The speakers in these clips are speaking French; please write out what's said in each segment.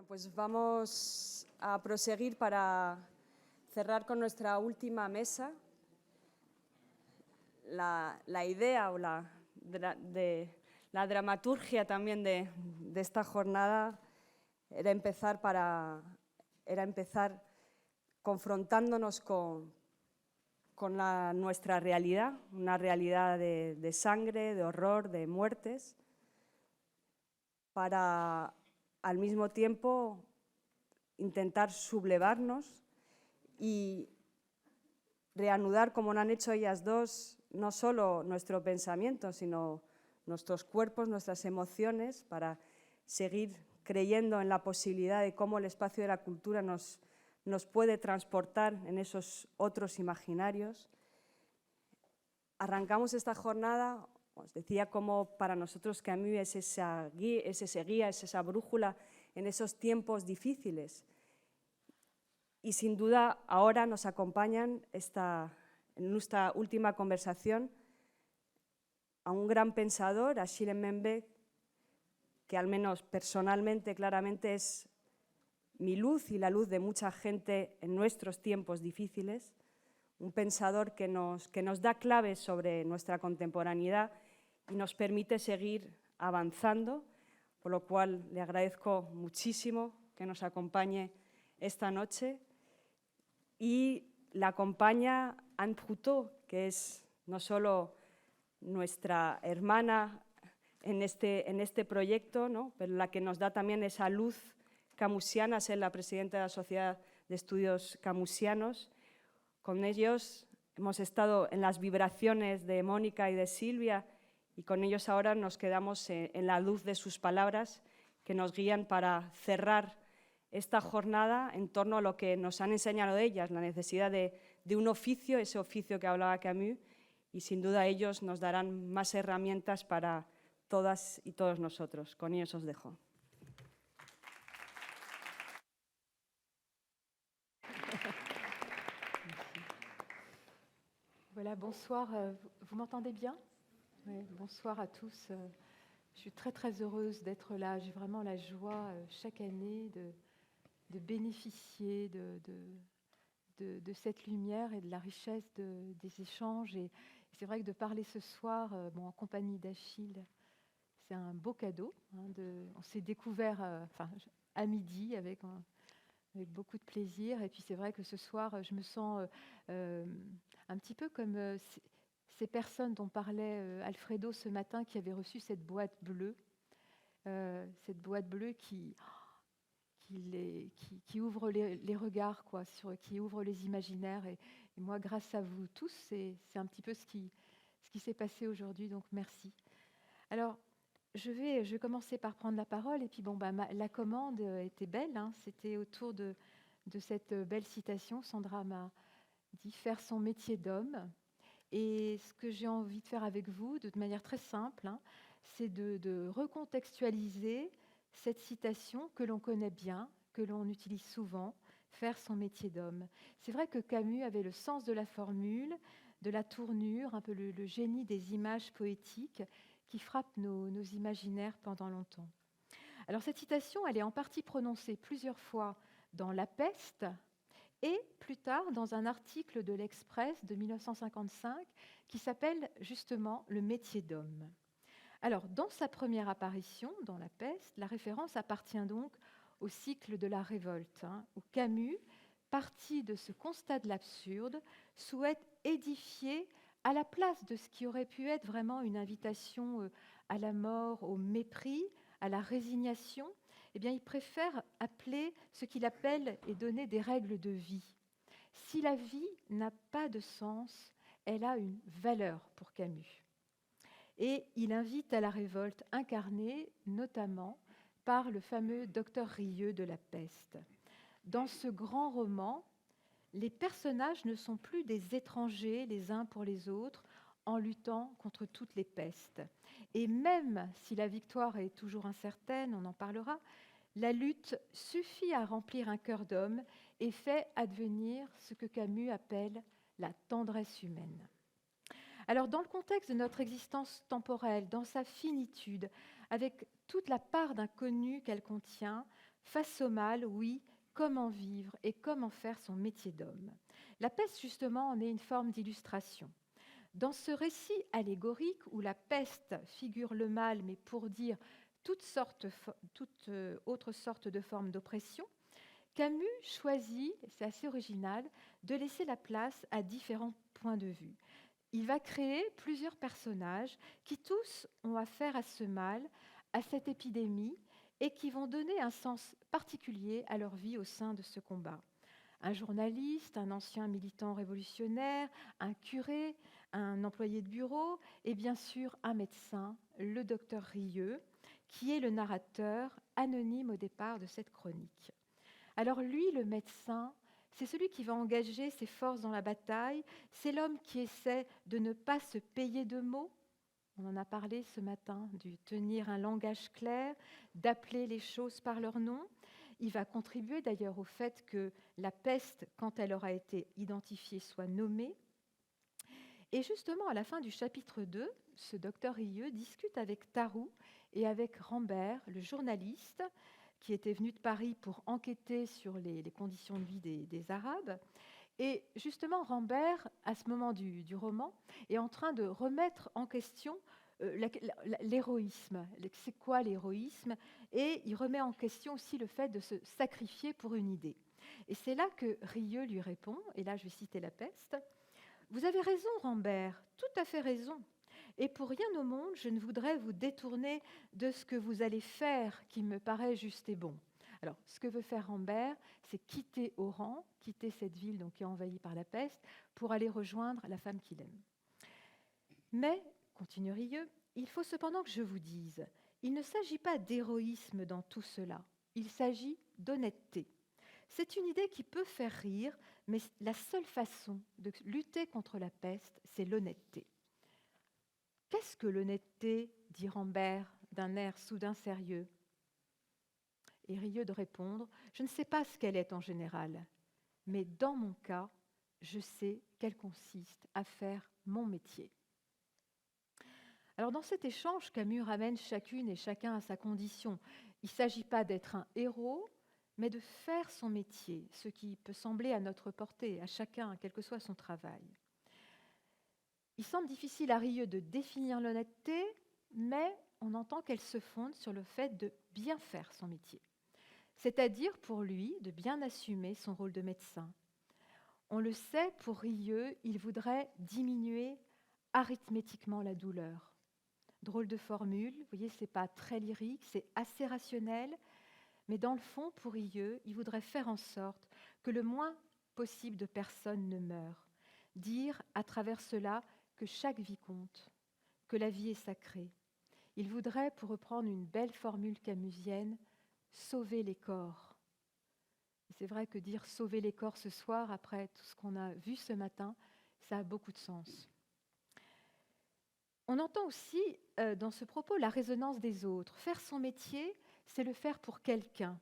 Pues vamos a proseguir para cerrar con nuestra última mesa. La idea o la dramaturgia también de esta jornada era empezar confrontándonos con nuestra realidad, una realidad de sangre, de horror, de muertes, para al mismo tiempo intentar sublevarnos y reanudar, como lo han hecho ellas dos, no solo nuestro pensamiento, sino nuestros cuerpos, nuestras emociones, para seguir creyendo en la posibilidad de cómo el espacio de la cultura nos puede transportar en esos otros imaginarios. Arrancamos esta jornada, os decía, como para nosotros Camus es esa guía, es esa brújula en esos tiempos difíciles. Y sin duda ahora nos acompañan en nuestra última conversación a un gran pensador, Achille Mbembe, que al menos personalmente, claramente es mi luz y la luz de mucha gente en nuestros tiempos difíciles, un pensador que nos da claves sobre nuestra contemporaneidad y nos permite seguir avanzando, por lo cual le agradezco muchísimo que nos acompañe esta noche. Y la acompaña Anne Proutot, que es no solo nuestra hermana en este proyecto, ¿no?, pero la que nos da también esa luz camusiana, es la presidenta de la Sociedad de Estudios Camusianos. Con ellos hemos estado en las vibraciones de Mónica y de Silvia, y con ellos ahora nos quedamos en la luz de sus palabras que nos guían para cerrar esta jornada en torno a lo que nos han enseñado ellas, la necesidad de un oficio, ese oficio que hablaba Camus, y sin duda ellos nos darán más herramientas para todas y todos nosotros. Con ellos os dejo. Voilà, bonsoir. Vous m'entendez bien? Oui, bonsoir à tous. Je suis très très heureuse d'être là. J'ai vraiment la joie chaque année de bénéficier de cette lumière et de la richesse des échanges. Et c'est vrai que de parler ce soir en compagnie d'Achille, c'est un beau cadeau. On s'est découvert à midi avec beaucoup de plaisir. Et puis c'est vrai que ce soir, je me sens un petit peu comme ces personnes dont parlait Alfredo ce matin, qui avaient reçu cette boîte bleue qui ouvre les regards, quoi, qui ouvre les imaginaires. Et moi, grâce à vous tous, c'est un petit peu ce qui s'est passé aujourd'hui, donc merci. Alors, je vais commencer par prendre la parole, et puis la commande était belle, hein, c'était autour de cette belle citation. Sandra m'a dit faire son métier d'homme, et ce que j'ai envie de faire avec vous, de manière très simple, hein, c'est de recontextualiser cette citation que l'on connaît bien, que l'on utilise souvent, faire son métier d'homme. C'est vrai que Camus avait le sens de la formule, de la tournure, un peu le génie des images poétiques qui frappent nos imaginaires pendant longtemps. Alors cette citation, elle est en partie prononcée plusieurs fois dans La Peste et plus tard dans un article de l'Express de 1955 qui s'appelle justement « Le métier d'homme ». Alors, dans sa première apparition, dans La Peste, la référence appartient donc au cycle de la révolte, où Camus, parti de ce constat de l'absurde, souhaite édifier à la place de ce qui aurait pu être vraiment une invitation à la mort, au mépris, à la résignation. Eh bien, il préfère appeler ce qu'il appelle et donner des règles de vie. Si la vie n'a pas de sens, elle a une valeur pour Camus. Et il invite à la révolte incarnée notamment par le fameux docteur Rieux de La Peste. Dans ce grand roman, les personnages ne sont plus des étrangers les uns pour les autres en luttant contre toutes les pestes. Et même si la victoire est toujours incertaine, on en parlera, la lutte suffit à remplir un cœur d'homme et fait advenir ce que Camus appelle la tendresse humaine. Alors, dans le contexte de notre existence temporelle, dans sa finitude, avec toute la part d'inconnu qu'elle contient, Face au mal, oui, comment vivre et comment faire son métier d'homme. La peste, justement, en est une forme d'illustration. Dans ce récit allégorique où la peste figure le mal, mais pour dire toute autre sorte de forme d'oppression, Camus choisit, c'est assez original, de laisser la place à différents points de vue. Il va créer plusieurs personnages qui tous ont affaire à ce mal, à cette épidémie, et qui vont donner un sens particulier à leur vie au sein de ce combat. Un journaliste, un ancien militant révolutionnaire, un curé, un employé de bureau et bien sûr un médecin, le docteur Rieux, qui est le narrateur anonyme au départ de cette chronique. Alors lui, le médecin, c'est celui qui va engager ses forces dans la bataille, c'est l'homme qui essaie de ne pas se payer de mots. On en a parlé ce matin, de tenir un langage clair, d'appeler les choses par leur nom. Il va contribuer d'ailleurs au fait que la peste, quand elle aura été identifiée, soit nommée. Et justement, à la fin du chapitre 2, ce docteur Rieux discute avec Tarou et avec Rambert, le journaliste, qui était venu de Paris pour enquêter sur les conditions de vie des Arabes. Et justement, Rambert, à ce moment du roman, est en train de remettre en question l'héroïsme. C'est quoi l'héroïsme? Et il remet en question aussi le fait de se sacrifier pour une idée. Et c'est là que Rieux lui répond, et là je vais citer La Peste, « Vous avez raison, Rambert, tout à fait raison. Et pour rien au monde, je ne voudrais vous détourner de ce que vous allez faire qui me paraît juste et bon. » Alors, ce que veut faire Rambert, c'est quitter Oran, quitter cette ville donc, qui est envahie par la peste, pour aller rejoindre la femme qu'il aime. Mais, continue Rieux, il faut cependant que je vous dise, il ne s'agit pas d'héroïsme dans tout cela, il s'agit d'honnêteté. C'est une idée qui peut faire rire, mais la seule façon de lutter contre la peste, c'est l'honnêteté. Qu'est-ce que l'honnêteté? Dit Rambert d'un air soudain sérieux. Et Rieux de répondre, je ne sais pas ce qu'elle est en général, mais dans mon cas, je sais qu'elle consiste à faire mon métier. Alors dans cet échange, Camus ramène chacune et chacun à sa condition. Il ne s'agit pas d'être un héros, mais de faire son métier, ce qui peut sembler à notre portée, à chacun, quel que soit son travail. Il semble difficile à Rieux de définir l'honnêteté, mais on entend qu'elle se fonde sur le fait de bien faire son métier, c'est-à-dire pour lui de bien assumer son rôle de médecin. On le sait, pour Rieux, il voudrait diminuer arithmétiquement la douleur. Drôle de formule, vous voyez, ce n'est pas très lyrique, c'est assez rationnel, mais dans le fond, pour Rieux, il voudrait faire en sorte que le moins possible de personnes ne meurent. Dire à travers cela que chaque vie compte, que la vie est sacrée. Il voudrait, pour reprendre une belle formule camusienne, sauver les corps. Et c'est vrai que dire sauver les corps ce soir, après tout ce qu'on a vu ce matin, ça a beaucoup de sens. On entend aussi dans ce propos la résonance des autres. Faire son métier, c'est le faire pour quelqu'un.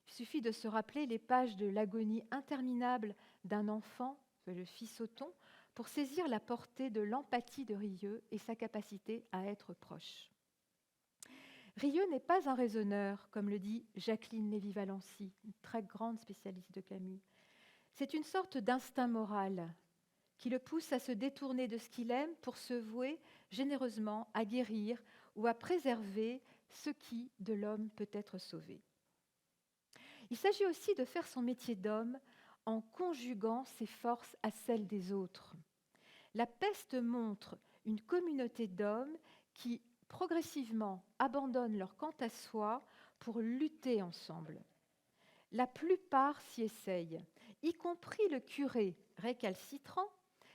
Il suffit de se rappeler les pages de l'agonie interminable d'un enfant, le fils Othon, pour saisir la portée de l'empathie de Rieux et sa capacité à être proche. Rieux n'est pas un raisonneur, comme le dit Jacqueline Lévy-Valency, une très grande spécialiste de Camus. C'est une sorte d'instinct moral qui le pousse à se détourner de ce qu'il aime pour se vouer généreusement à guérir ou à préserver ce qui, de l'homme, peut être sauvé. Il s'agit aussi de faire son métier d'homme en conjuguant ses forces à celles des autres. La peste montre une communauté d'hommes qui, progressivement, abandonnent leur quant à soi pour lutter ensemble. La plupart s'y essayent, y compris le curé récalcitrant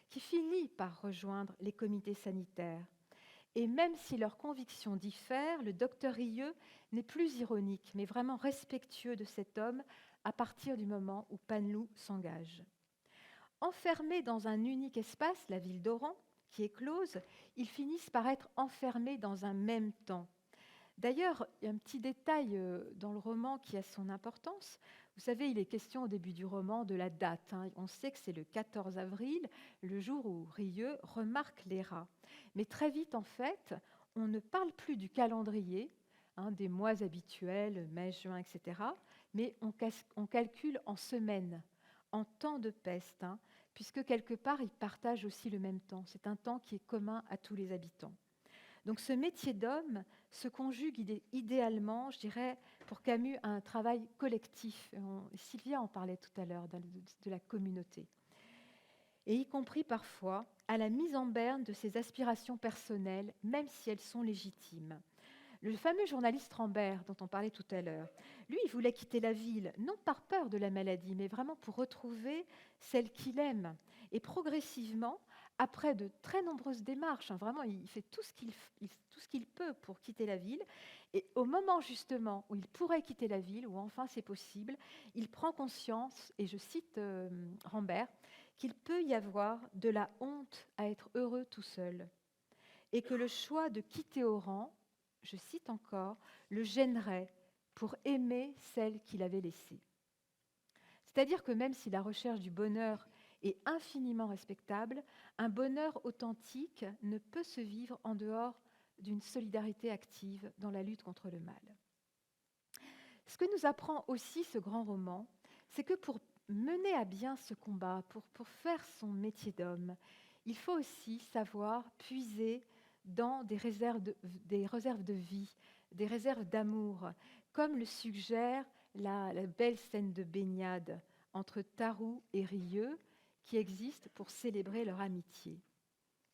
qui finit par rejoindre les comités sanitaires. Et même si leurs convictions diffèrent, le docteur Rieux n'est plus ironique, mais vraiment respectueux de cet homme à partir du moment où Paneloux s'engage. Enfermés dans un unique espace, la ville d'Oran, qui est close, ils finissent par être enfermés dans un même temps. D'ailleurs, il y a un petit détail dans le roman qui a son importance. Vous savez, il est question au début du roman de la date. On sait que c'est le 14 avril, le jour où Rieux remarque les rats. Mais très vite, en fait, on ne parle plus du calendrier. des mois habituels, mai, juin, etc. Mais on calcule en semaines, en temps de peste, puisque quelque part, ils partagent aussi le même temps. C'est un temps qui est commun à tous les habitants. Donc ce métier d'homme se conjugue idéalement, je dirais, pour Camus, à un travail collectif. Sylvia en parlait tout à l'heure, de la communauté. Et y compris parfois à la mise en berne de ses aspirations personnelles, même si elles sont légitimes. Le fameux journaliste Rambert, dont on parlait tout à l'heure, lui, il voulait quitter la ville, non par peur de la maladie, mais vraiment pour retrouver celle qu'il aime. Et progressivement, après de très nombreuses démarches, vraiment, il fait tout ce qu'il peut pour quitter la ville. Et au moment justement où il pourrait quitter la ville, où enfin c'est possible, il prend conscience, et je cite Rambert, qu'il peut y avoir de la honte à être heureux tout seul, et que le choix de quitter Oran, je cite encore, le gênerait pour aimer celle qu'il avait laissée. C'est-à-dire que même si la recherche du bonheur est infiniment respectable, un bonheur authentique ne peut se vivre en dehors d'une solidarité active dans la lutte contre le mal. Ce que nous apprend aussi ce grand roman, c'est que pour mener à bien ce combat, pour faire son métier d'homme, il faut aussi savoir puiser dans des réserves de vie, des réserves d'amour, comme le suggère la belle scène de baignade entre Tarou et Rieux qui existe pour célébrer leur amitié.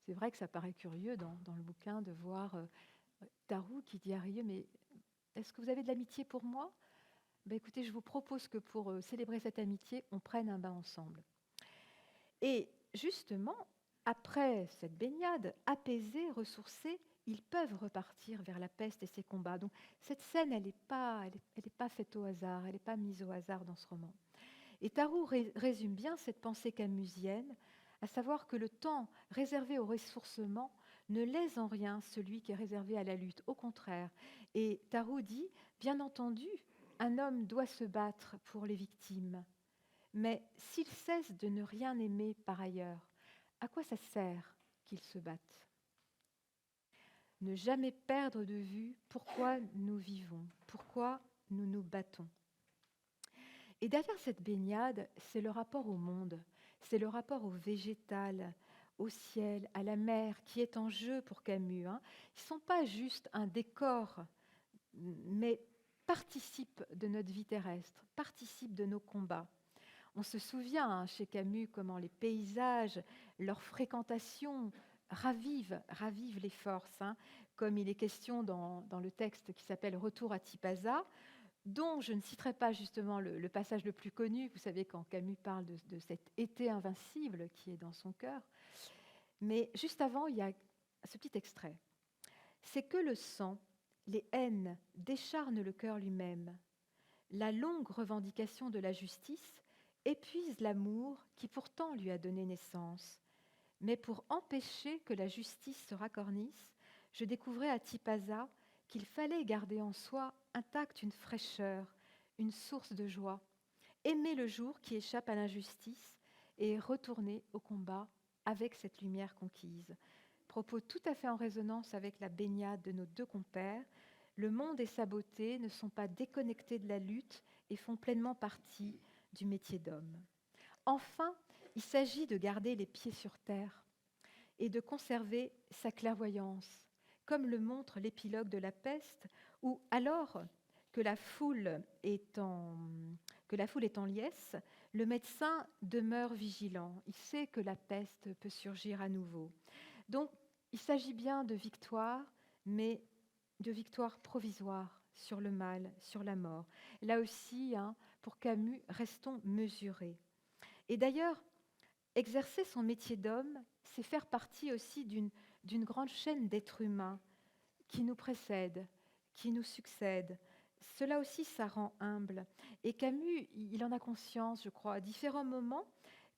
C'est vrai que ça paraît curieux dans le bouquin de voir Tarou qui dit à Rieux « Mais est-ce que vous avez de l'amitié pour moi ?» Ben écoutez, je vous propose que pour célébrer cette amitié, on prenne un bain ensemble. Et justement, après cette baignade, apaisés, ressourcés, ils peuvent repartir vers la peste et ses combats. Donc cette scène, elle n'est pas faite au hasard, elle n'est pas mise au hasard dans ce roman. Et Tarou résume bien cette pensée camusienne, à savoir que le temps réservé au ressourcement ne lèse en rien celui qui est réservé à la lutte. Au contraire. Et Tarou dit, bien entendu, un homme doit se battre pour les victimes, mais s'il cesse de ne rien aimer par ailleurs, à quoi ça sert qu'il se batte ? Ne jamais perdre de vue pourquoi nous vivons, pourquoi nous nous battons. Et derrière cette baignade, c'est le rapport au monde, c'est le rapport au végétal, au ciel, à la mer qui est en jeu pour Camus. Ils ne sont pas juste un décor, mais participent de notre vie terrestre, participent de nos combats. On se souvient chez Camus comment les paysages, leur fréquentation ravivent les forces, comme il est question dans le texte qui s'appelle « Retour à Tipaza », dont je ne citerai pas justement le passage le plus connu, vous savez, quand Camus parle de cet été invincible qui est dans son cœur. Mais juste avant, il y a ce petit extrait. « C'est que le sang, les haines décharnent le cœur lui-même. La longue revendication de la justice épuise l'amour qui pourtant lui a donné naissance. Mais pour empêcher que la justice se racornisse, je découvrais à Tipaza qu'il fallait garder en soi intacte une fraîcheur, une source de joie, aimer le jour qui échappe à l'injustice et retourner au combat avec cette lumière conquise. » Propos tout à fait en résonance avec la baignade de nos deux compères. Le monde et sa beauté ne sont pas déconnectés de la lutte et font pleinement partie du métier d'homme. Enfin, il s'agit de garder les pieds sur terre et de conserver sa clairvoyance, comme le montre l'épilogue de La Peste, où alors que la foule est en liesse, le médecin demeure vigilant. Il sait que la peste peut surgir à nouveau. Donc, il s'agit bien de victoire, mais de victoire provisoire sur le mal, sur la mort. Là aussi, pour Camus, restons mesurés. Et d'ailleurs, exercer son métier d'homme, c'est faire partie aussi d'une grande chaîne d'êtres humains qui nous précèdent, qui nous succèdent. Cela aussi, ça rend humble. Et Camus, il en a conscience, je crois, à différents moments,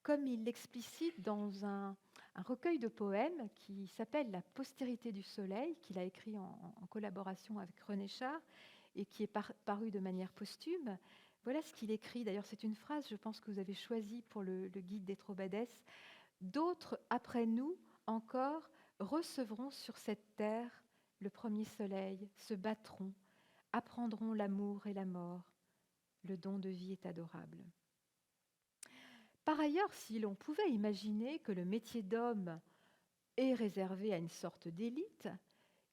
comme il l'explicite dans un recueil de poèmes qui s'appelle « La postérité du soleil », qu'il a écrit en collaboration avec René Char et qui est paru de manière posthume. Voilà ce qu'il écrit. D'ailleurs, c'est une phrase, je pense, que vous avez choisie pour le guide des Trobadès. « D'autres, après nous, encore, recevront sur cette terre le premier soleil, se battront, apprendront l'amour et la mort. Le don de vie est adorable. Par ailleurs, si l'on pouvait imaginer que le métier d'homme est réservé à une sorte d'élite,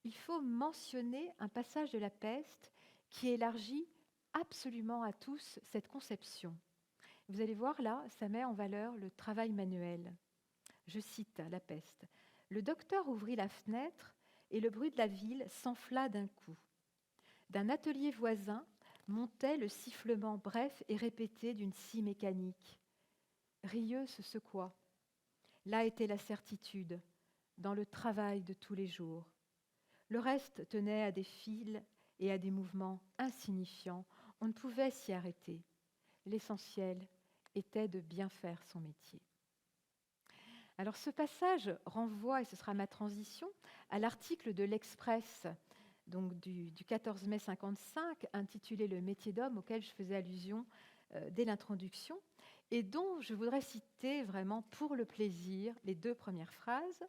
il faut mentionner un passage de la Peste qui élargit absolument à tous cette conception. Vous allez voir là, ça met en valeur le travail manuel. Je cite la Peste. « Le docteur ouvrit la fenêtre et le bruit de la ville s'enfla d'un coup. D'un atelier voisin montait le sifflement bref et répété d'une scie mécanique. Rieux se secoua. Là était la certitude, dans le travail de tous les jours. Le reste tenait à des fils et à des mouvements insignifiants. On ne pouvait s'y arrêter. L'essentiel était de bien faire son métier. » Alors ce passage renvoie, et ce sera ma transition, à l'article de l'Express donc du 14 mai 1955, intitulé « Le métier d'homme », auquel je faisais allusion dès l'introduction, et dont je voudrais citer vraiment pour le plaisir les 2 premières phrases.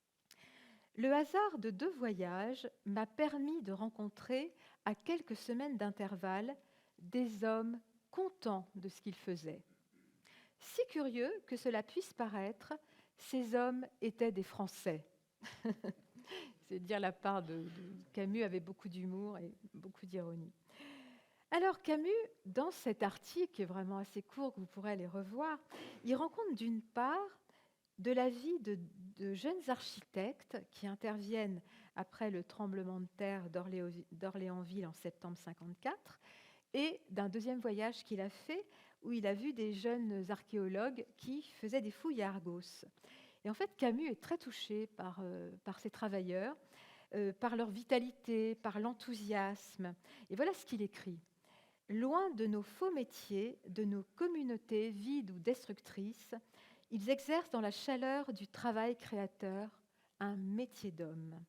« Le hasard de 2 voyages m'a permis de rencontrer, à quelques semaines d'intervalle, des hommes contents de ce qu'ils faisaient. Si curieux que cela puisse paraître, ces hommes étaient des Français. » C'est dire la part de Camus avait beaucoup d'humour et beaucoup d'ironie. Alors Camus, dans cet article, qui est vraiment assez court, que vous pourrez aller revoir, il rend compte d'une part de la vie de jeunes architectes qui interviennent après le tremblement de terre d'Orléansville en septembre 1954, et d'un deuxième voyage qu'il a fait où il a vu des jeunes archéologues qui faisaient des fouilles à Argos. Et en fait, Camus est très touché par ces travailleurs, par leur vitalité, par l'enthousiasme. Et voilà ce qu'il écrit. « Loin de nos faux métiers, de nos communautés vides ou destructrices, ils exercent dans la chaleur du travail créateur un métier d'homme.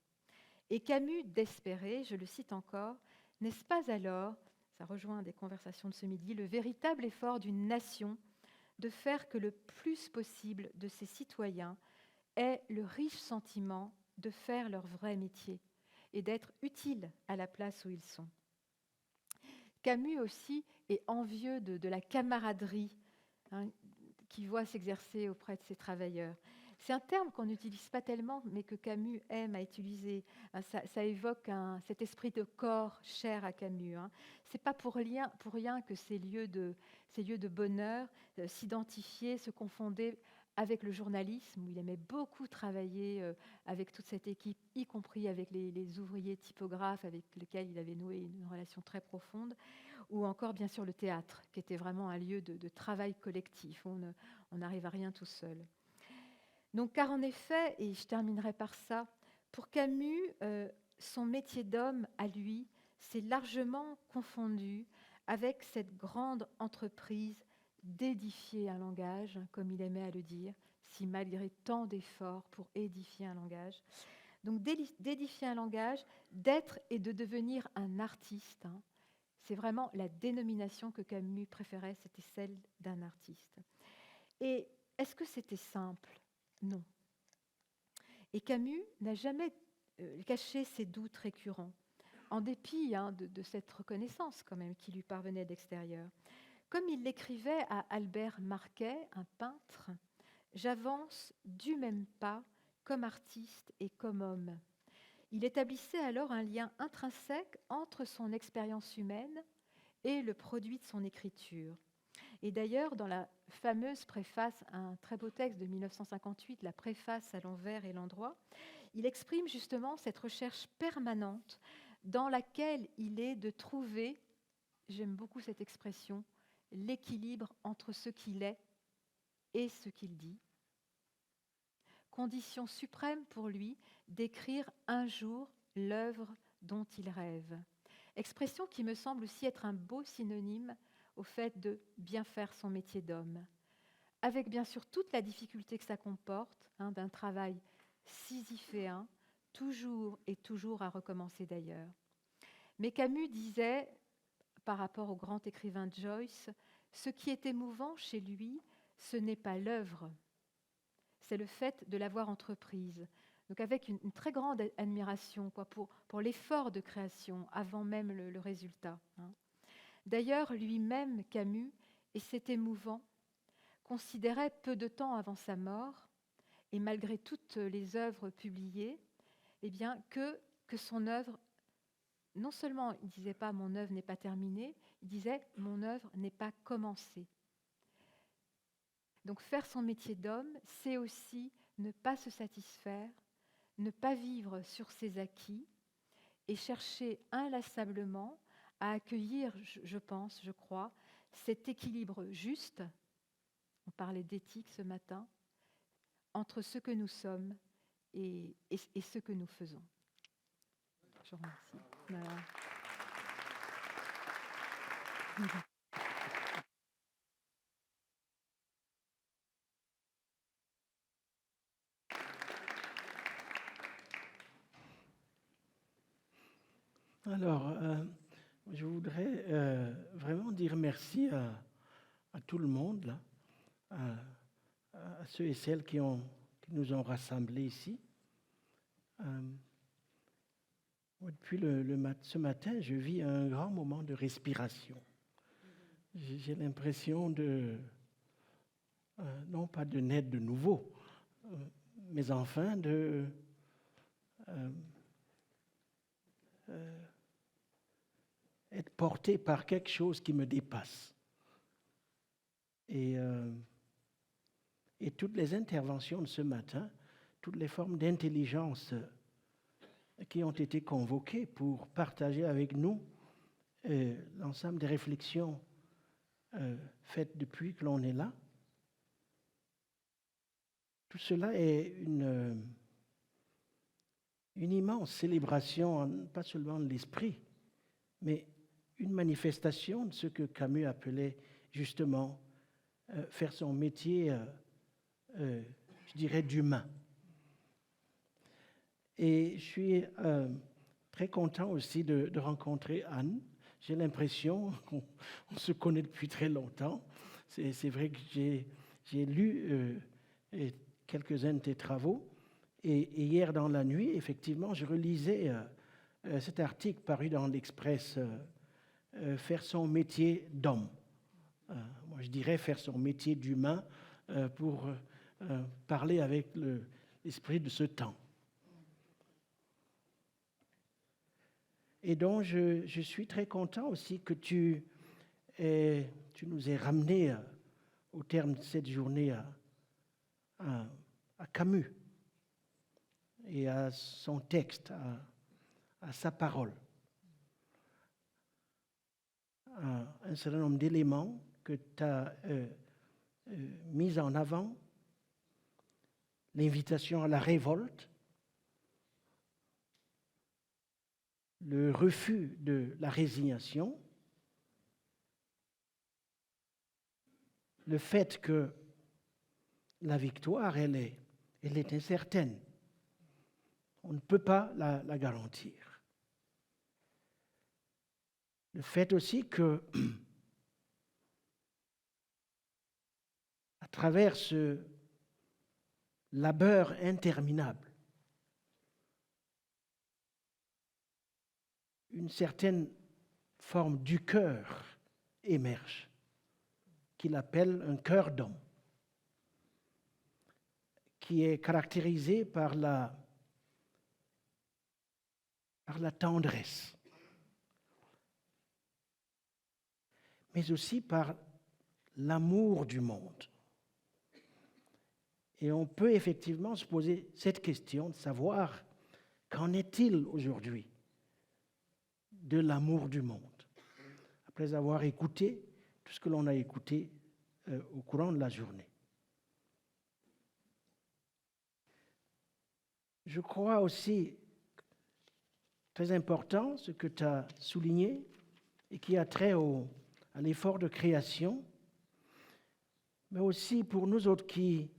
Et Camus d'espérer, je le cite encore, n'est-ce pas alors, ça rejoint des conversations de ce midi, le véritable effort d'une nation de faire que le plus possible de ses citoyens aient le riche sentiment de faire leur vrai métier et d'être utiles à la place où ils sont. » Camus aussi est envieux de la camaraderie qu'il voit s'exercer auprès de ses travailleurs. C'est un terme qu'on n'utilise pas tellement, mais que Camus aime à utiliser. Ça évoque cet esprit de corps cher à Camus. Ce n'est pas pour rien que ces lieux de bonheur s'identifiaient, se confondaient avec le journalisme, où il aimait beaucoup travailler avec toute cette équipe, y compris avec les ouvriers typographes avec lesquels il avait noué une relation très profonde, ou encore bien sûr le théâtre, qui était vraiment un lieu de travail collectif, où on n'arrive à rien tout seul. Donc, car en effet, et je terminerai par ça, pour Camus, son métier d'homme à lui, c'est largement confondu avec cette grande entreprise d'édifier un langage, comme il aimait à le dire, si malgré tant d'efforts pour édifier un langage. Donc d'édifier un langage, d'être et de devenir un artiste, c'est vraiment la dénomination que Camus préférait, c'était celle d'un artiste. Et est-ce que c'était simple ? Non. Et Camus n'a jamais caché ses doutes récurrents, en dépit de cette reconnaissance quand même qui lui parvenait d'extérieur. Comme il l'écrivait à Albert Marquet, un peintre, « J'avance du même pas comme artiste et comme homme. » Il établissait alors un lien intrinsèque entre son expérience humaine et le produit de son écriture. Et d'ailleurs, dans la fameuse préface, un très beau texte de 1958, la préface à l'envers et l'endroit, il exprime justement cette recherche permanente dans laquelle il est de trouver, j'aime beaucoup cette expression, l'équilibre entre ce qu'il est et ce qu'il dit. Condition suprême pour lui d'écrire un jour l'œuvre dont il rêve. Expression qui me semble aussi être un beau synonyme au fait de bien faire son métier d'homme, avec bien sûr toute la difficulté que ça comporte, d'un travail sisyphéen, toujours et toujours à recommencer d'ailleurs. Mais Camus disait, par rapport au grand écrivain Joyce, ce qui est émouvant chez lui, ce n'est pas l'œuvre, c'est le fait de l'avoir entreprise, Donc avec une très grande admiration quoi, pour l'effort de création avant même le résultat. Hein. D'ailleurs, lui-même, Camus, et c'est émouvant, considérait peu de temps avant sa mort, et malgré toutes les œuvres publiées, eh bien, que son œuvre, non seulement il ne disait pas « mon œuvre n'est pas terminée », il disait « mon œuvre n'est pas commencée ». Donc faire son métier d'homme, c'est aussi ne pas se satisfaire, ne pas vivre sur ses acquis et chercher inlassablement à accueillir, je pense, je crois, cet équilibre juste, on parlait d'éthique ce matin, entre ce que nous sommes et ce que nous faisons. Je vous remercie. Voilà. Alors, je voudrais vraiment dire merci à tout le monde, là, à ceux et celles qui nous ont rassemblés ici. Depuis ce matin, je vis un grand moment de respiration. J'ai l'impression non pas de naître de nouveau, mais enfin être porté par quelque chose qui me dépasse. Et toutes les interventions de ce matin, toutes les formes d'intelligence qui ont été convoquées pour partager avec nous l'ensemble des réflexions faites depuis que l'on est là, tout cela est une immense célébration, pas seulement de l'esprit, mais une manifestation de ce que Camus appelait justement faire son métier, je dirais, d'humain. Et je suis très content aussi de rencontrer Anne. J'ai l'impression qu'on se connaît depuis très longtemps. C'est vrai que j'ai lu quelques-uns de tes travaux. Et hier dans la nuit, effectivement, je relisais cet article paru dans l'Express, faire son métier d'homme. Moi, je dirais faire son métier d'humain pour parler avec l'esprit de ce temps. Et donc, je suis très content aussi que tu nous aies ramenés au terme de cette journée à Camus et à son texte, à sa parole. Un certain nombre d'éléments que tu as mis en avant, l'invitation à la révolte, le refus de la résignation, le fait que la victoire, elle est incertaine. On ne peut pas la garantir. Le fait aussi que, à travers ce labeur interminable, une certaine forme du cœur émerge, qu'il appelle un cœur d'homme, qui est caractérisé par la tendresse, mais aussi par l'amour du monde. Et on peut effectivement se poser cette question de savoir qu'en est-il aujourd'hui de l'amour du monde, après avoir écouté tout ce que l'on a écouté au courant de la journée. Je crois aussi très important ce que tu as souligné et qui a trait à l'effort de création, mais aussi pour nous autres qui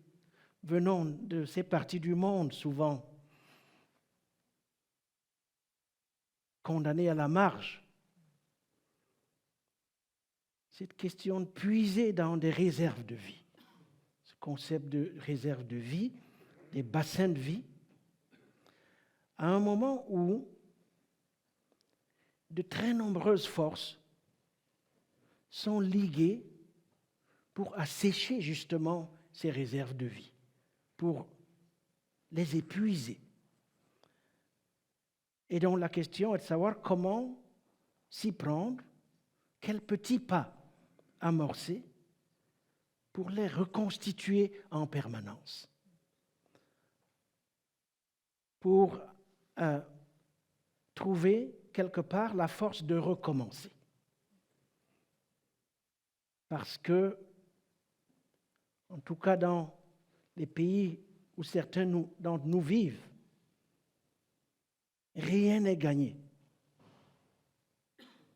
venons de ces parties du monde souvent condamnées à la marge. Cette question de puiser dans des réserves de vie, ce concept de réserve de vie, des bassins de vie, à un moment où de très nombreuses forces sont liguées pour assécher justement ces réserves de vie, pour les épuiser. Et donc la question est de savoir comment s'y prendre, quels petits pas amorcer pour les reconstituer en permanence, pour trouver quelque part la force de recommencer. Parce que, en tout cas dans les pays où certains d'entre nous vivent, rien n'est gagné.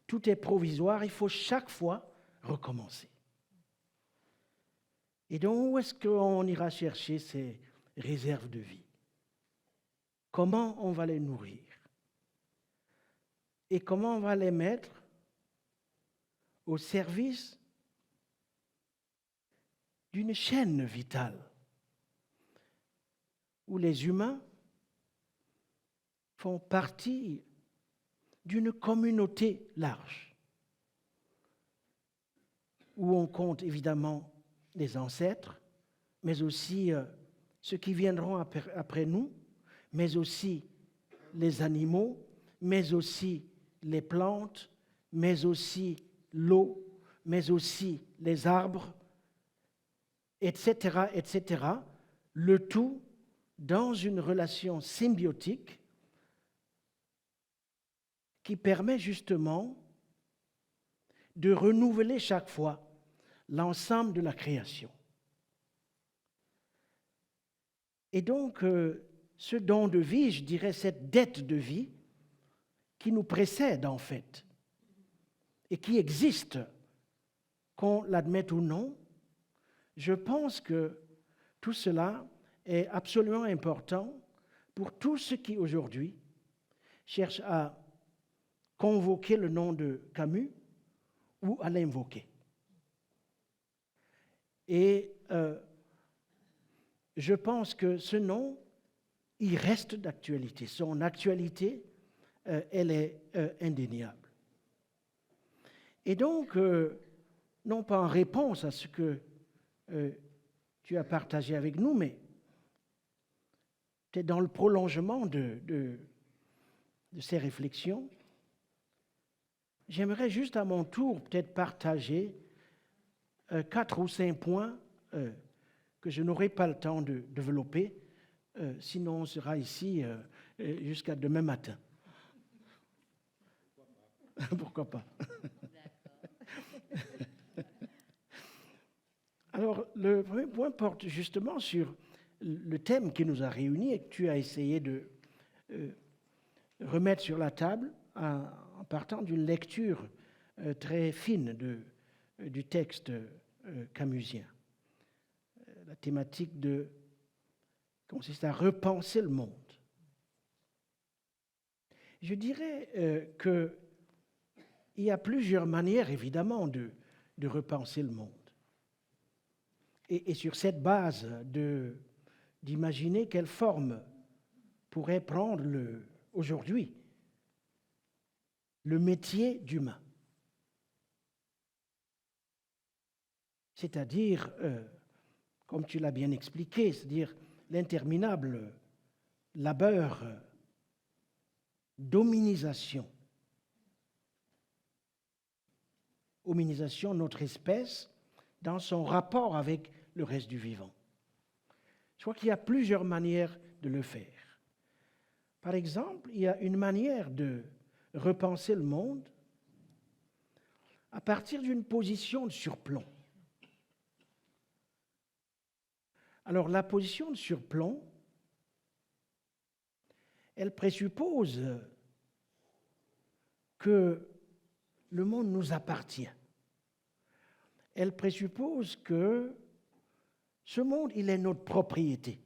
Tout est provisoire, il faut chaque fois recommencer. Et donc, où est-ce qu'on ira chercher ces réserves de vie? Comment on va les nourrir? Et comment on va les mettre au service d'une chaîne vitale où les humains font partie d'une communauté large, où on compte évidemment les ancêtres, mais aussi ceux qui viendront après nous, mais aussi les animaux, mais aussi les plantes, mais aussi l'eau, mais aussi les arbres, etc., etc., le tout dans une relation symbiotique qui permet justement de renouveler chaque fois l'ensemble de la création. Et donc, ce don de vie, je dirais cette dette de vie, qui nous précède en fait, et qui existe, qu'on l'admette ou non, je pense que tout cela est absolument important pour tous ceux qui aujourd'hui cherchent à convoquer le nom de Camus ou à l'invoquer. Et je pense que ce nom, il reste d'actualité. Son actualité, elle est indéniable. Et donc, non pas en réponse à ce que tu as partagé avec nous, mais peut-être dans le prolongement de ces réflexions, j'aimerais juste à mon tour peut-être partager 4 ou 5 points que je n'aurai pas le temps de développer, sinon on sera ici jusqu'à demain matin. Pourquoi pas? Alors, le premier point porte justement sur le thème qui nous a réunis et que tu as essayé de remettre sur la table en partant d'une lecture très fine du texte camusien. La thématique consiste à repenser le monde. Je dirais qu'il y a plusieurs manières, évidemment, de repenser le monde. Et sur cette base, d'imaginer quelle forme pourrait prendre aujourd'hui le métier d'humain. C'est-à-dire, comme tu l'as bien expliqué, c'est-à-dire l'interminable labeur d'hominisation de notre espèce dans son rapport avec le reste du vivant. Je crois qu'il y a plusieurs manières de le faire. Par exemple, il y a une manière de repenser le monde à partir d'une position de surplomb. Alors, la position de surplomb, elle présuppose que le monde nous appartient. Elle présuppose que ce monde, il est notre propriété.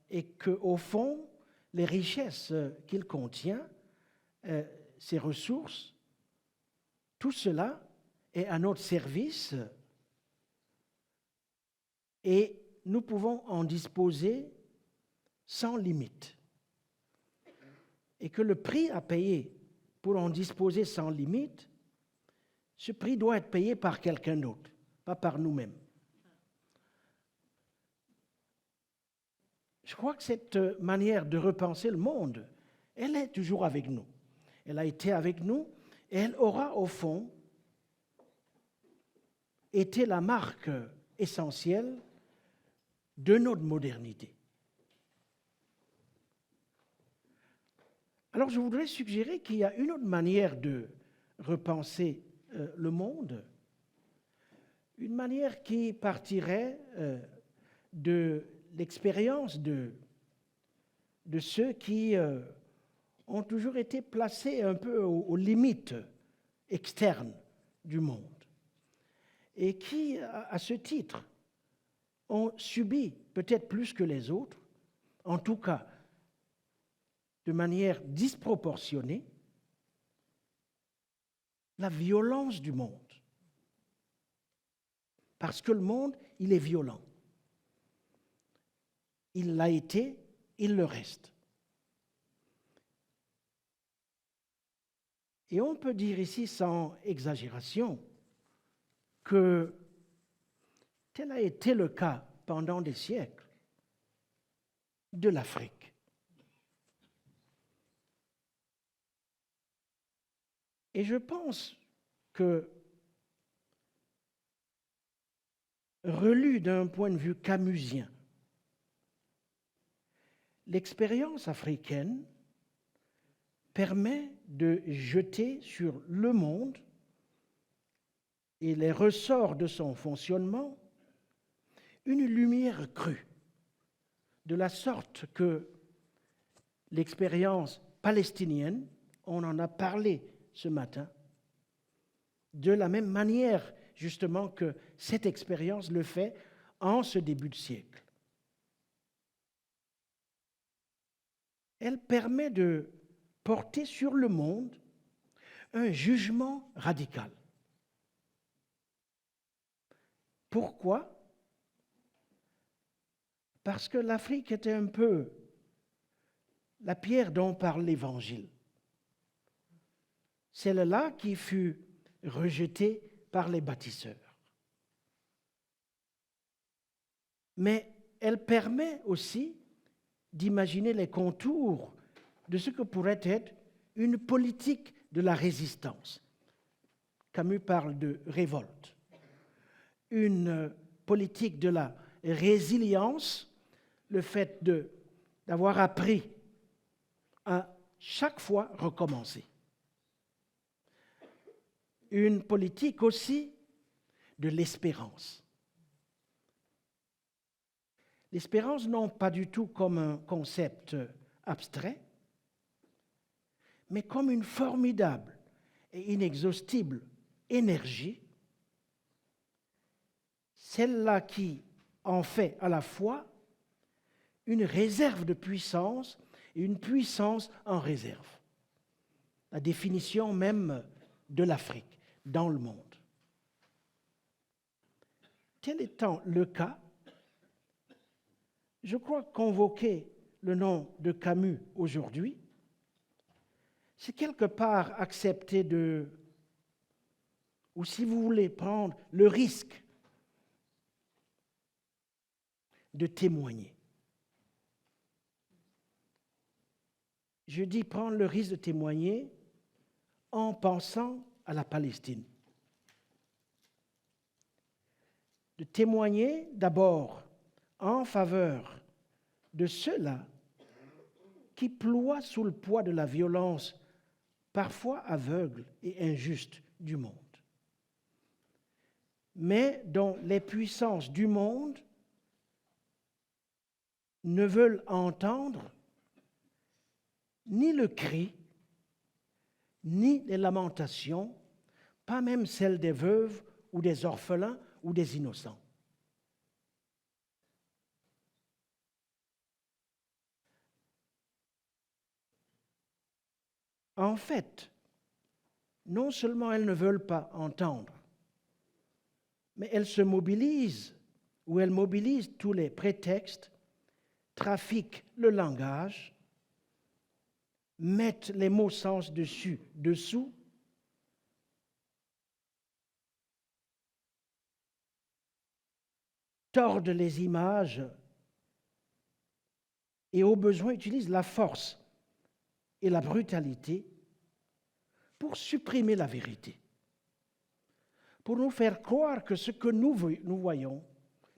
Et qu'au fond, les richesses qu'il contient, ses ressources, tout cela est à notre service et nous pouvons en disposer sans limite. et que le prix à payer pour en disposer sans limite, ce prix doit être payé par quelqu'un d'autre, pas par nous-mêmes. Je crois que cette manière de repenser le monde, elle est toujours avec nous. Elle a été avec nous et elle aura au fond été la marque essentielle de notre modernité. Alors je voudrais suggérer qu'il y a une autre manière de repenser le monde, une manière qui partirait de l'expérience de ceux qui ont toujours été placés un peu aux limites externes du monde et qui, à ce titre, ont subi, peut-être plus que les autres, en tout cas de manière disproportionnée, la violence du monde. Parce que le monde, il est violent. Il l'a été, il le reste. Et on peut dire ici, sans exagération, que tel a été le cas pendant des siècles de l'Afrique. Et je pense que, relu d'un point de vue camusien, l'expérience africaine permet de jeter sur le monde et les ressorts de son fonctionnement une lumière crue, de la sorte que l'expérience palestinienne, on en a parlé ce matin, de la même manière justement que cette expérience le fait en ce début de siècle. Elle permet de porter sur le monde un jugement radical. Pourquoi ? Parce que l'Afrique était un peu la pierre dont parle l'Évangile. Celle-là qui fut rejetée par les bâtisseurs. Mais elle permet aussi d'imaginer les contours de ce que pourrait être une politique de la résistance. Camus parle de révolte. Une politique de la résilience, le fait d'avoir appris à chaque fois recommencer. Une politique aussi de l'espérance. L'espérance, non pas du tout comme un concept abstrait, mais comme une formidable et inexhaustible énergie, celle-là qui en fait à la fois une réserve de puissance et une puissance en réserve. La définition même de l'Afrique dans le monde. Tel étant le cas, je crois qu'invoquer le nom de Camus aujourd'hui, c'est quelque part accepter ou si vous voulez prendre le risque de témoigner. Je dis prendre le risque de témoigner en pensant à la Palestine. De témoigner d'abord en faveur de ceux-là qui ploient sous le poids de la violence parfois aveugle et injuste du monde, mais dont les puissances du monde ne veulent entendre ni le cri, ni les lamentations, pas même celles des veuves ou des orphelins ou des innocents. En fait, non seulement elles ne veulent pas entendre, mais elles se mobilisent, ou elles mobilisent tous les prétextes, trafiquent le langage mettent les mots sens dessus, dessous, tordent les images et au besoin utilisent la force et la brutalité pour supprimer la vérité, pour nous faire croire que ce que nous voyons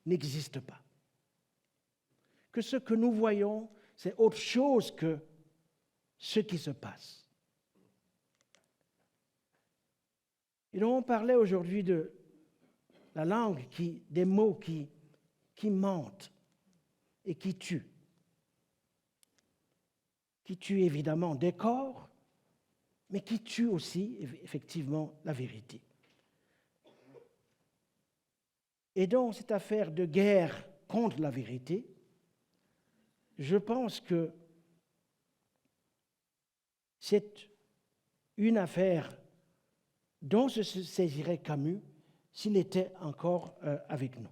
n'existe pas, que ce que nous voyons, c'est autre chose que ce qui se passe. Et donc on parlait aujourd'hui de la langue, des mots qui mentent et qui tuent évidemment des corps, mais qui tuent aussi effectivement la vérité. Et donc cette affaire de guerre contre la vérité, je pense que c'est une affaire dont se saisirait Camus s'il était encore avec nous.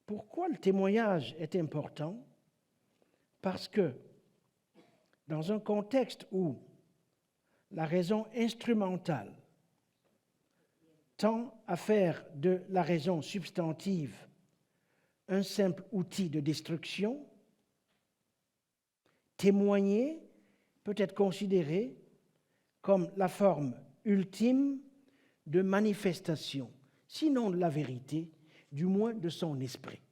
Pourquoi le témoignage est important? Parce que dans un contexte où la raison instrumentale tend à faire de la raison substantive un simple outil de destruction, témoigner peut être considéré comme la forme ultime de manifestation, sinon de la vérité, du moins de son esprit,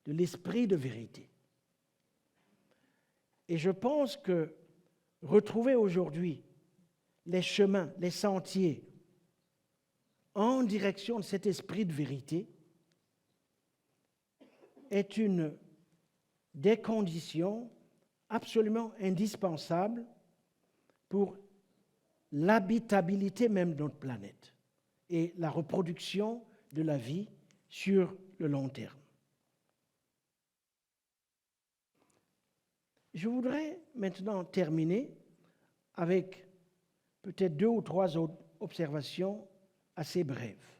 de l'esprit de vérité. Et je pense que retrouver aujourd'hui les chemins, les sentiers en direction de cet esprit de vérité est une des conditions absolument indispensables pour l'habitabilité même de notre planète et la reproduction de la vie sur le long terme. Je voudrais maintenant terminer avec peut-être 2 ou 3 autres observations assez brèves.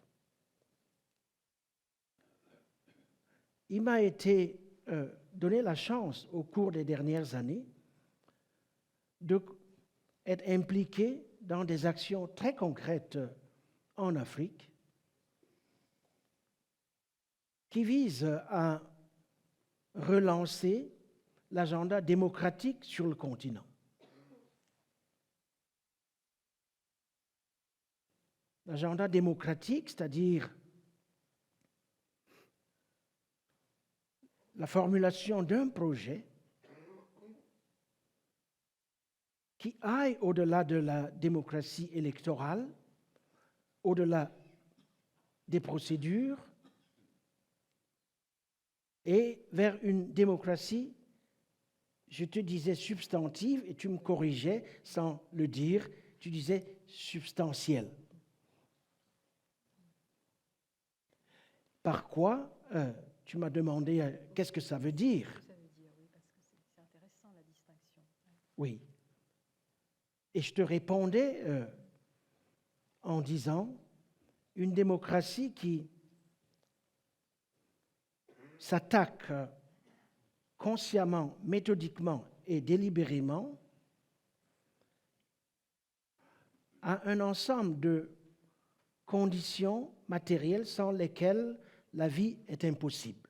Il m'a été donné la chance au cours des dernières années d'être impliqué dans des actions très concrètes en Afrique qui visent à relancer l'agenda démocratique sur le continent. L'agenda démocratique, c'est-à-dire la formulation d'un projet qui aille au-delà de la démocratie électorale, au-delà des procédures, et vers une démocratie, je te disais substantive, et tu me corrigeais sans le dire, tu disais substantielle. Par quoi tu m'as demandé qu'est-ce que ça veut dire. Ça veut dire, oui, parce que c'est intéressant la distinction. Oui. Et je te répondais en disant une démocratie qui s'attaque consciemment, méthodiquement et délibérément à un ensemble de conditions matérielles sans lesquelles la vie est impossible.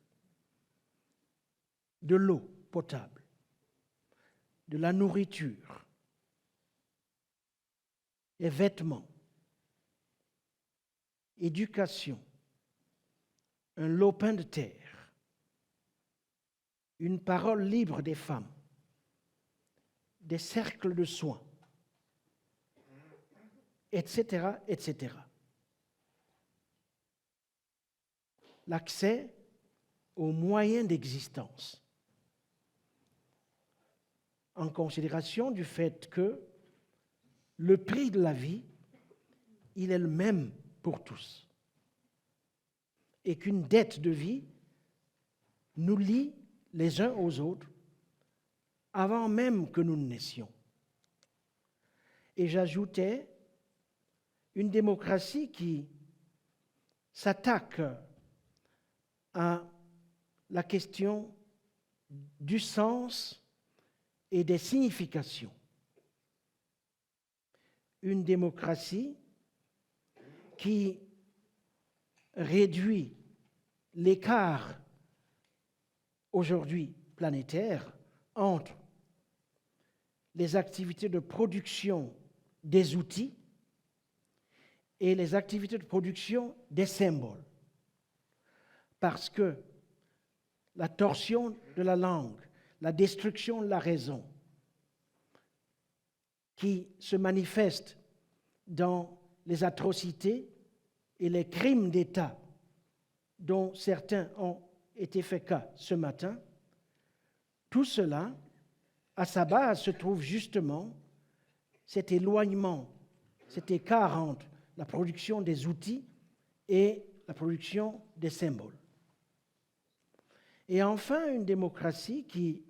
De l'eau potable, de la nourriture, des vêtements, éducation, un lopin de terre, une parole libre des femmes, des cercles de soins, etc., etc. L'accès aux moyens d'existence, en considération du fait que le prix de la vie, il est le même pour tous, et qu'une dette de vie nous lie les uns aux autres avant même que nous ne naissions. Et j'ajoutais une démocratie qui s'attaque à la question du sens et des significations. Une démocratie qui réduit l'écart aujourd'hui planétaire entre les activités de production des outils et les activités de production des symboles. Parce que la torsion de la langue, la destruction de la raison, qui se manifeste dans les atrocités et les crimes d'État dont certains ont été faits cas ce matin, tout cela, à sa base, se trouve justement cet éloignement, cet écart entre la production des outils et la production des symboles. Et enfin, une démocratie qui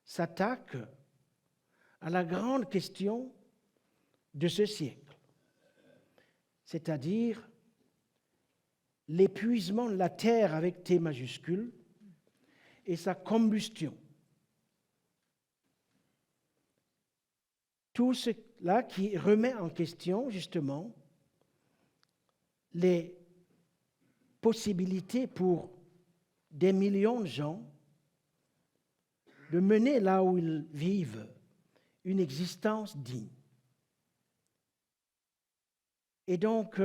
s'attaque à la grande question de ce siècle, c'est-à-dire l'épuisement de la terre avec T majuscule et sa combustion. Tout cela qui remet en question justement les possibilités pour des millions de gens de mener là où ils vivent une existence digne. Et donc,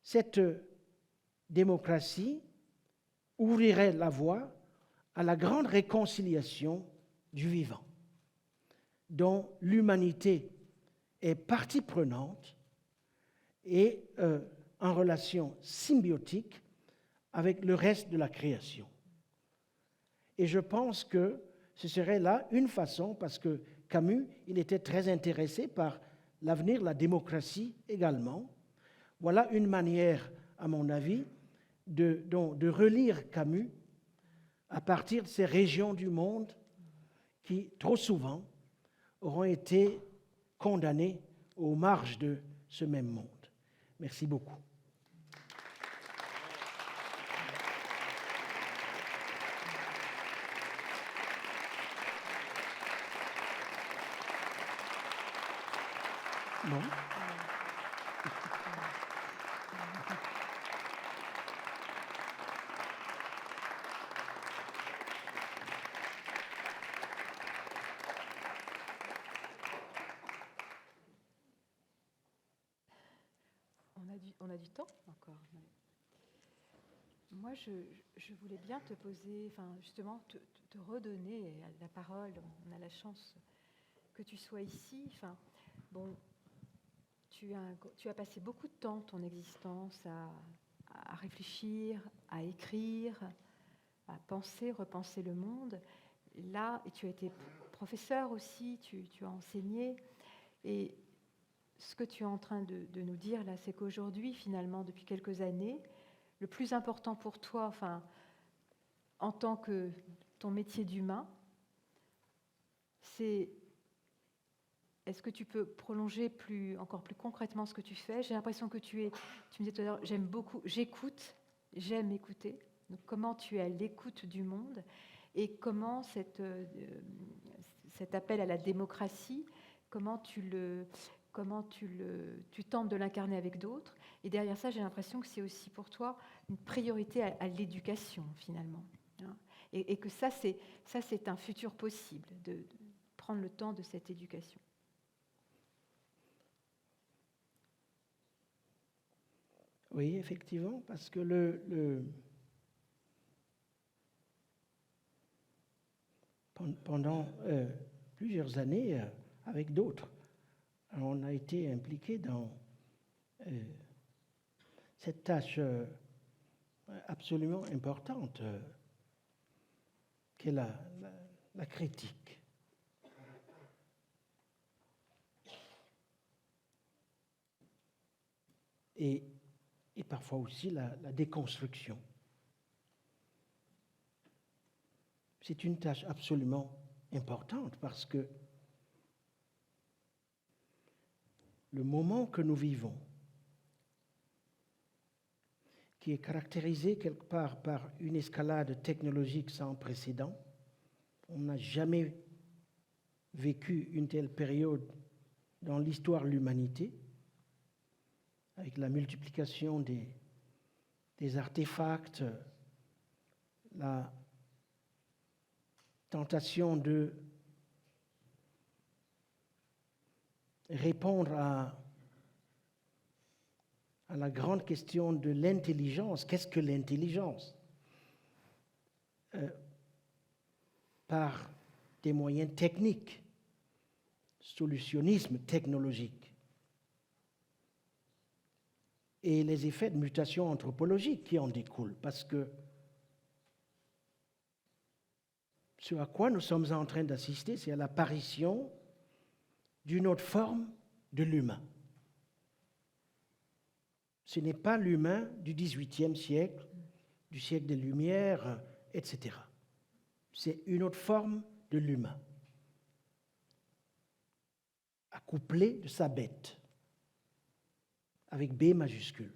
cette démocratie ouvrirait la voie à la grande réconciliation du vivant, dont l'humanité est partie prenante et en relation symbiotique avec le reste de la création. Et je pense que ce serait là une façon, parce que Camus, il était très intéressé par l'avenir de la démocratie également. Voilà une manière, à mon avis, de relire Camus à partir de ces régions du monde qui, trop souvent, auront été condamnées aux marges de ce même monde. Merci beaucoup. Non. On a du temps encore. Moi, je voulais bien te poser, enfin, justement, te redonner la parole. On a la chance que tu sois ici. Enfin, bon, tu as passé beaucoup de temps de ton existence à réfléchir, à écrire, à penser, repenser le monde. Là, et tu as été professeur aussi, tu as enseigné. Et ce que tu es en train de nous dire là, c'est qu'aujourd'hui, finalement, depuis quelques années, le plus important pour toi, enfin, en tant que ton métier d'humain, c'est... Est-ce que tu peux prolonger encore plus concrètement ce que tu fais? J'ai l'impression que tu me disais tout à l'heure, j'aime écouter. Donc, comment tu es à l'écoute du monde et comment cet appel à la démocratie, comment tu tentes de l'incarner avec d'autres. Et derrière ça, j'ai l'impression que c'est aussi pour toi une priorité à l'éducation, finalement. Et que ça, c'est un futur possible, de prendre le temps de cette éducation. Oui, effectivement, parce que pendant plusieurs années, avec d'autres, on a été impliqués dans cette tâche absolument importante qu'est la critique. Et parfois aussi la déconstruction. C'est une tâche absolument importante parce que le moment que nous vivons, qui est caractérisé quelque part par une escalade technologique sans précédent, on n'a jamais vécu une telle période dans l'histoire de l'humanité, avec la multiplication des artefacts, la tentation de répondre à la grande question de l'intelligence. Qu'est-ce que l'intelligence? Par des moyens techniques, solutionnisme technologique, et les effets de mutation anthropologique qui en découlent, parce que ce à quoi nous sommes en train d'assister, c'est à l'apparition d'une autre forme de l'humain. Ce n'est pas l'humain du XVIIIe siècle, du siècle des Lumières, etc. C'est une autre forme de l'humain, accouplée de sa bête, avec B majuscule.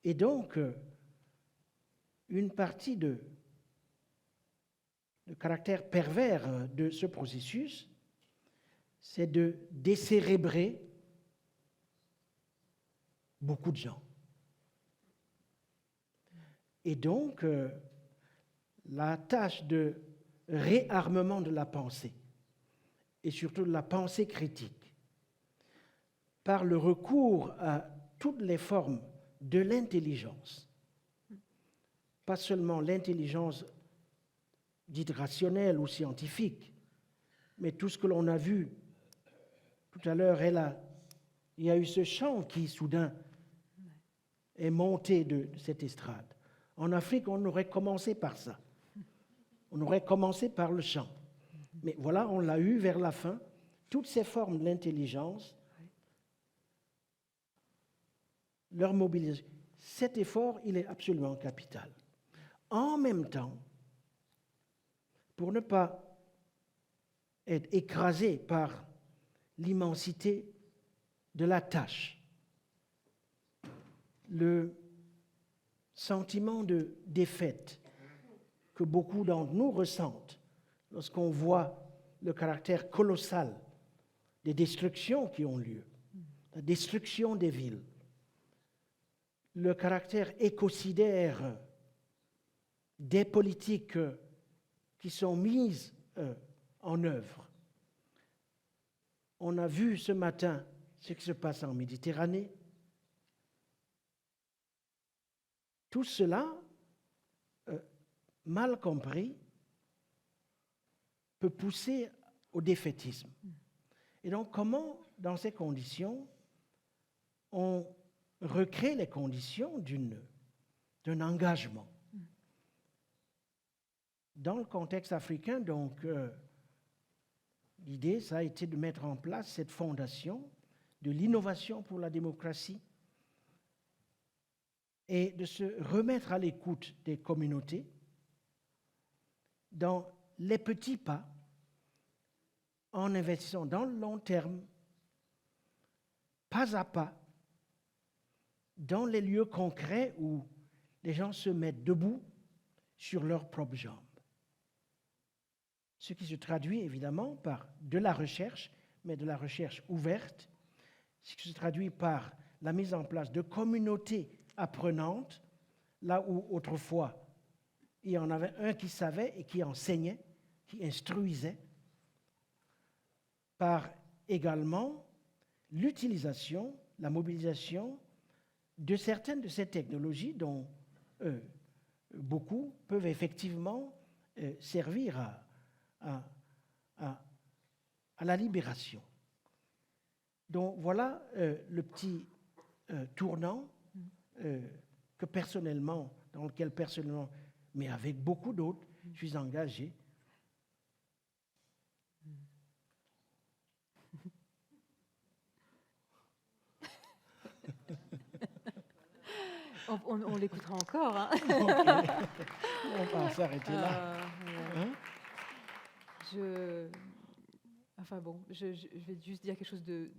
Et donc, une partie de caractère pervers de ce processus, c'est de décérébrer beaucoup de gens. Et donc, la tâche de réarmement de la pensée, et surtout de la pensée critique, par le recours à toutes les formes de l'intelligence, pas seulement l'intelligence dite rationnelle ou scientifique, mais tout ce que l'on a vu tout à l'heure, il y a eu ce chant qui soudain est monté de cette estrade. En Afrique, on aurait commencé par ça. On aurait commencé par le chant. Mais voilà, on l'a eu vers la fin, toutes ces formes de l'intelligence, leur mobilisation. Cet effort, il est absolument capital. En même temps, pour ne pas être écrasé par l'immensité de la tâche, le sentiment de défaite que beaucoup d'entre nous ressentent lorsqu'on voit le caractère colossal des destructions qui ont lieu, la destruction des villes, le caractère écocidaire des politiques qui sont mises en œuvre. On a vu ce matin ce qui se passe en Méditerranée. Tout cela, mal compris, peut pousser au défaitisme. Et donc, comment, dans ces conditions, on recrée les conditions d'un engagement? Dans le contexte africain, donc, l'idée, ça a été de mettre en place cette fondation de l'innovation pour la démocratie et de se remettre à l'écoute des communautés dans les petits pas, en investissant dans le long terme, pas à pas, dans les lieux concrets où les gens se mettent debout sur leurs propres jambes. Ce qui se traduit évidemment par de la recherche, mais de la recherche ouverte, ce qui se traduit par la mise en place de communautés apprenantes, là où autrefois il y en avait un qui savait et qui enseignait, qui instruisait, par également l'utilisation, la mobilisation de certaines de ces technologies dont beaucoup peuvent effectivement servir à la libération. Donc voilà le petit tournant dans lequel personnellement, mais avec beaucoup d'autres, je suis engagé. On l'écoutera encore. Hein. Okay. On va s'arrêter là. Hein? Je vais juste dire quelque chose de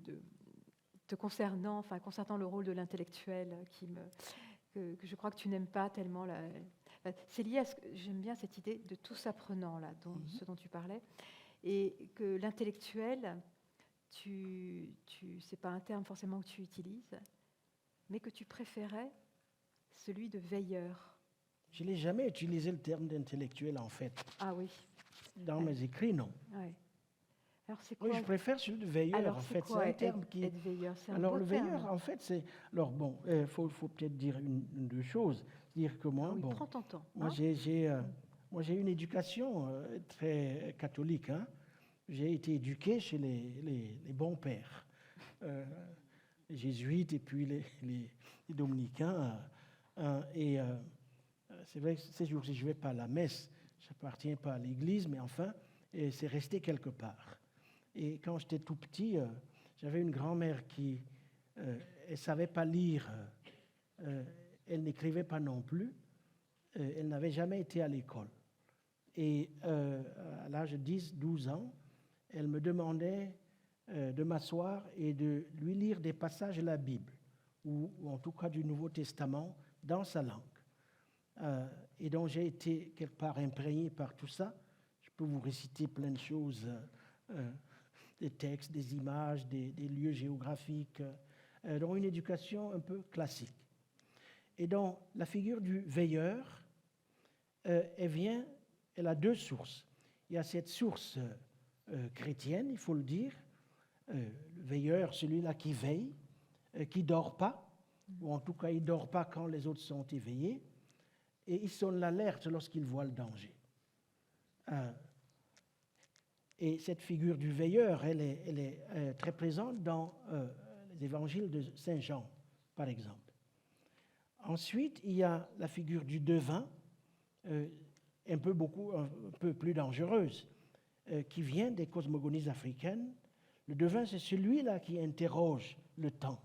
concernant le rôle de l'intellectuel que je crois que tu n'aimes pas tellement C'est lié à j'aime bien cette idée de tous apprenants, là, ce dont tu parlais, et que l'intellectuel, c'est pas un terme forcément que tu utilises, mais que tu préférais celui de veilleur. Je n'ai jamais utilisé le terme d'intellectuel, en fait. Ah oui. Dans mes écrits, non. Ouais. Alors, c'est quoi? Oui, je préfère celui de veilleur. Alors, en fait, c'est un terme qui. Être veilleur, c'est un Alors, beau le terme. veilleur, en fait, c'est. Alors, bon, faut peut-être dire deux choses. Dire que moi, Ah oui, bon. prends ton temps. Moi, j'ai une éducation très catholique. Hein. J'ai été éduqué chez les bons pères. Les jésuites et puis les dominicains. C'est vrai que ces jours-ci, je ne vais pas à la messe. Je n'appartiens pas à l'église, mais enfin, c'est resté quelque part. Et quand j'étais tout petit, j'avais une grand-mère qui ne savait pas lire. Elle n'écrivait pas non plus. Elle n'avait jamais été à l'école. Et à l'âge de 10-12 ans, elle me demandait de m'asseoir et de lui lire des passages de la Bible, ou en tout cas du Nouveau Testament, dans sa langue. Et donc j'ai été quelque part imprégné par tout ça. Je peux vous réciter plein de choses, des textes, des images, des lieux géographiques, donc une éducation un peu classique. Et donc la figure du veilleur, elle a deux sources. Il y a cette source chrétienne, il faut le dire, le veilleur, celui-là qui veille, qui ne dort pas, ou en tout cas il ne dort pas quand les autres sont éveillés, et il sonne l'alerte lorsqu'il voit le danger. Et cette figure du veilleur, elle est très présente dans les évangiles de Saint Jean, par exemple. Ensuite, il y a la figure du devin, un peu plus dangereuse, qui vient des cosmogonies africaines. Le devin, c'est celui-là qui interroge le temps.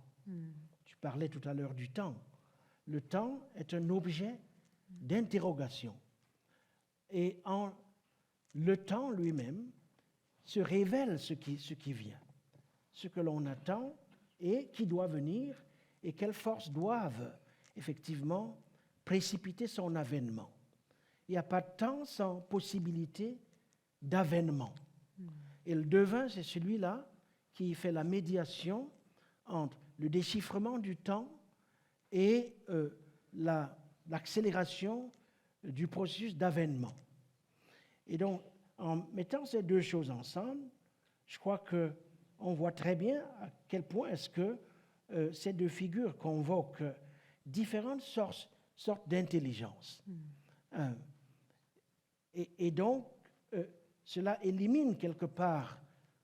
Tu parlais tout à l'heure du temps. Le temps est un objet d'interrogation. Et le temps lui-même se révèle ce qui vient, ce que l'on attend et qui doit venir, et quelles forces doivent effectivement précipiter son avènement. Il n'y a pas de temps sans possibilité d'avènement. Et le devin, c'est celui-là qui fait la médiation entre le déchiffrement du temps et l'accélération du processus d'avènement. Et donc, en mettant ces deux choses ensemble, je crois qu'on voit très bien à quel point est-ce que ces deux figures convoquent différentes sortes d'intelligence. Et donc, cela élimine quelque part,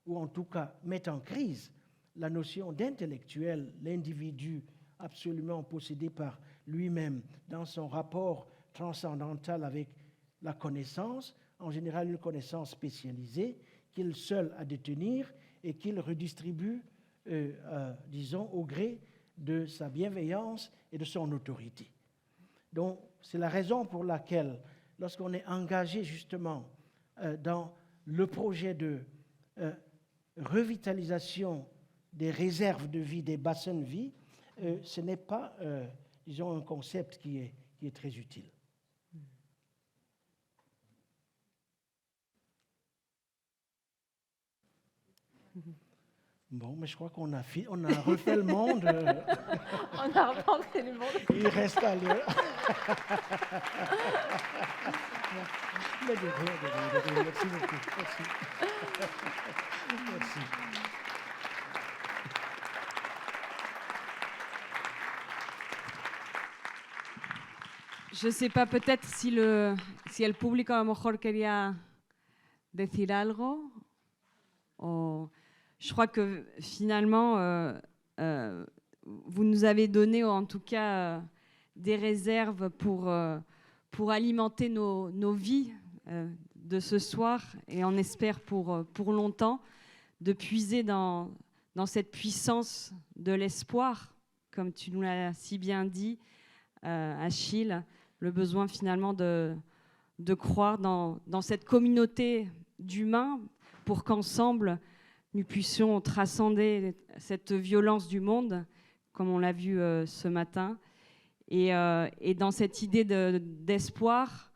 ou en tout cas met en crise, la notion d'intellectuel, l'individu absolument possédé par lui-même dans son rapport transcendantal avec la connaissance, en général une connaissance spécialisée, qu'il seul a détenir et qu'il redistribue, disons, au gré de sa bienveillance et de son autorité. Donc, c'est la raison pour laquelle, lorsqu'on est engagé justement dans le projet de revitalisation des réserves de vie, des bassins de vie, ce n'est pas, disons, un concept qui est très utile. Bon, mais je crois qu'on a refait le monde. On a repensé le monde. Il reste à l'heure. Merci beaucoup. Merci. Je ne sais pas, peut-être si el público a lo mejor quería decir algo. Je crois que finalement, vous nous avez donné en tout cas des réserves pour alimenter nos vies de ce soir, et on espère pour longtemps, de puiser dans cette puissance de l'espoir, comme tu nous l'as si bien dit, Achille, le besoin finalement de croire dans cette communauté d'humains pour qu'ensemble, nous puissions transcender cette violence du monde, comme on l'a vu ce matin, Et dans cette idée d'espoir,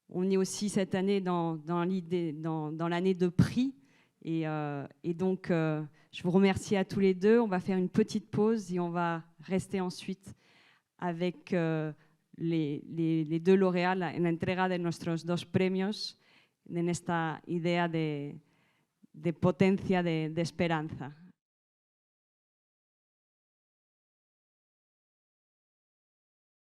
on est aussi cette année dans l'année de prix. Et donc, je vous remercie à tous les deux. On va faire une petite pause et on va rester ensuite avec les deux lauréats en la entrega de nuestros dos premios en esta idea de potencia, de esperanza.